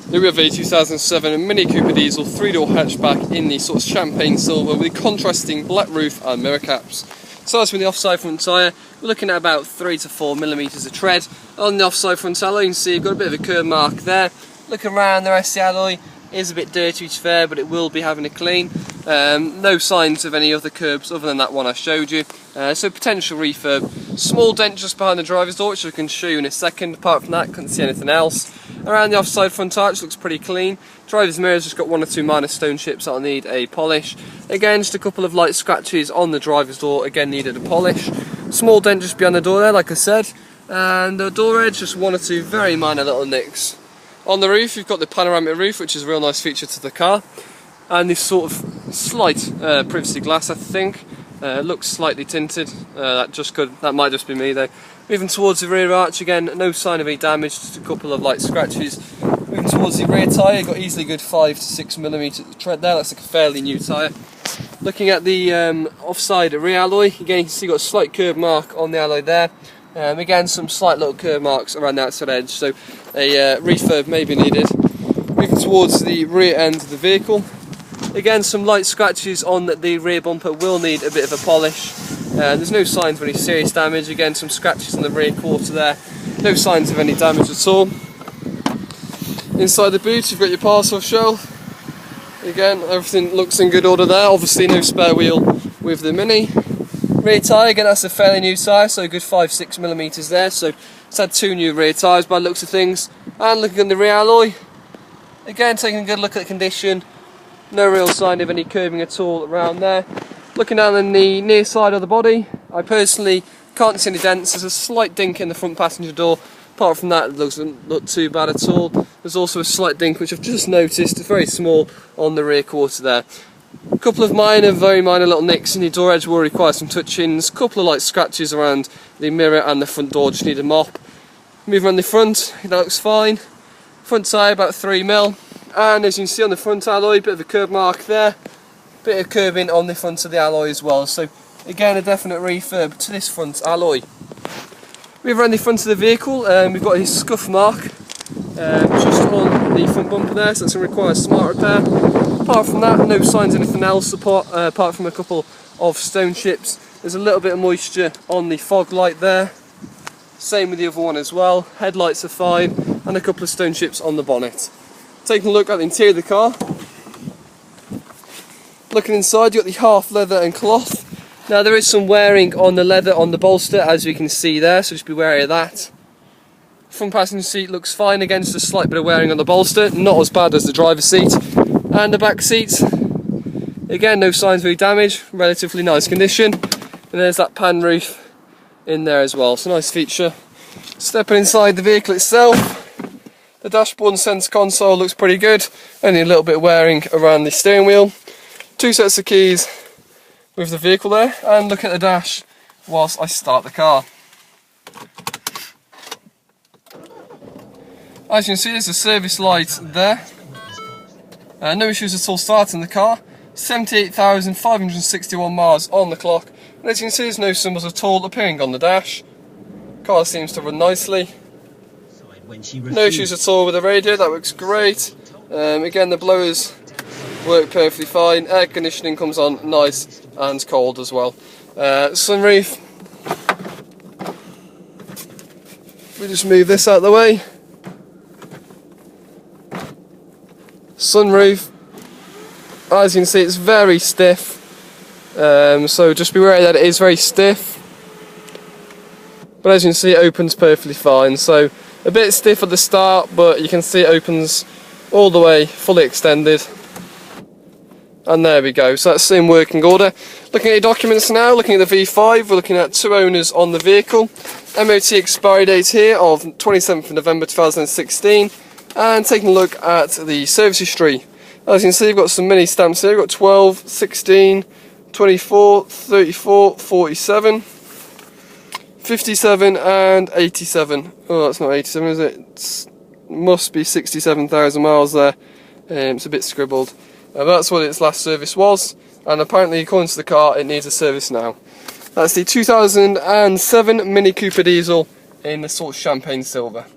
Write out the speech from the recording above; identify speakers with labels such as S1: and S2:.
S1: Here we have a 2007 Mini Cooper diesel 3-door hatchback in the sort of champagne silver with contrasting black roof and mirror caps. Starting with the offside front tyre, we're looking at about 3 to 4 millimetres of tread. On the offside front alloy, you can see you've got a bit of a curb mark there. Looking around, the rest of the alloy is a bit dirty, which is fair, but it will be having a clean. No signs of any other curbs other than that one I showed you. So potential refurb. Small dent just behind the driver's door, which I can show you in a second. Apart from that, couldn't see anything else. Around the offside front arch looks pretty clean. Driver's mirror's just got 1 or 2 minor stone chips that'll need a polish. Again, just a couple of light scratches on the driver's door, again needed a polish. Small dent just behind the door there, like I said. And the door edge, just 1 or 2 very minor little nicks. On the roof, you've got the panoramic roof, which is a real nice feature to the car. And this sort of slight privacy glass, I think. Looks slightly tinted. That might just be me though. Moving towards the rear arch, again, no sign of any damage, just a couple of light scratches. Moving towards the rear tyre, you've got easily good 5 to 6 millimetres of tread there. That's like a fairly new tyre. Looking at the offside rear alloy, again you can see you've got a slight curb mark on the alloy there. Again, some slight little curb marks around the outside edge, so a refurb may be needed. Moving towards the rear end of the vehicle, again some light scratches on the rear bumper will need a bit of a polish. There's no signs of any serious damage. Again, some scratches on the rear quarter there, no signs of any damage at all. Inside the boot you've got your parcel shelf. Again, everything looks in good order there. Obviously no spare wheel with the Mini. Rear tyre, again that's a fairly new tyre, so a good 5-6 millimetres there, so it's had 2 new rear tyres by the looks of things. And looking at the rear alloy, again taking a good look at the condition, no real sign of any curbing at all around there. Looking down on the near side of the body, I personally can't see any dents. There's a slight dink in the front passenger door. Apart from that, it doesn't look too bad at all. There's also a slight dink which I've just noticed, very small, on the rear quarter there. A couple of very minor little nicks in the door edge will require some touch-ins. A couple of light scratches around the mirror and the front door, just need a mop. Moving on the front, that looks fine. Front tyre about 3mm. And as you can see on the front alloy, bit of a curb mark there. Bit of curbing on the front of the alloy as well. So again, a definite refurb to this front alloy. Moving around the front of the vehicle, we've got a scuff mark just on the front bumper there, so it's going to require a smart repair. Apart from that, no signs of anything else apart from a couple of stone chips. There's a little bit of moisture on the fog light there. Same with the other one as well. Headlights are fine, and a couple of stone chips on the bonnet. Taking a look at the interior of the car. Looking inside, you've got the half leather and cloth. Now there is some wearing on the leather on the bolster, as you can see there, so just be wary of that. Front passenger seat looks fine, again just a slight bit of wearing on the bolster, not as bad as the driver's seat. And the back seat, again no signs of any damage, relatively nice condition. And there's that pan roof in there as well, so nice feature. Stepping inside the vehicle itself, the dashboard and centre console looks pretty good, only a little bit of wearing around the steering wheel. 2 sets of keys with the vehicle there, and look at the dash whilst I start the car. As you can see, there's a service light there. No issues at all starting the car. 78,561 miles on the clock, and as you can see, there's no symbols at all appearing on the dash. Car seems to run nicely. No issues at all with the radio, that works great. Again, the blowers work perfectly fine. Air conditioning comes on nice and cold as well. Sunroof. We just move this out of the way. Sunroof. As you can see, it's very stiff. So just be wary that it is very stiff. But as you can see, it opens perfectly fine. So a bit stiff at the start, but you can see it opens all the way, fully extended. And there we go, so that's in working order. Looking at your documents now, looking at the V5, we're looking at 2 owners on the vehicle. MOT expiry date here of 27th of November 2016. And taking a look at the service history. As you can see, you've got some mini stamps here. You've got 12, 16, 24, 34, 47, 57 and 87. Oh, that's not 87, is it? It must be 67,000 miles there. It's a bit scribbled. That's what its last service was, and apparently according to the car it needs a service now. That's the 2007 Mini Cooper diesel in the sort of champagne silver.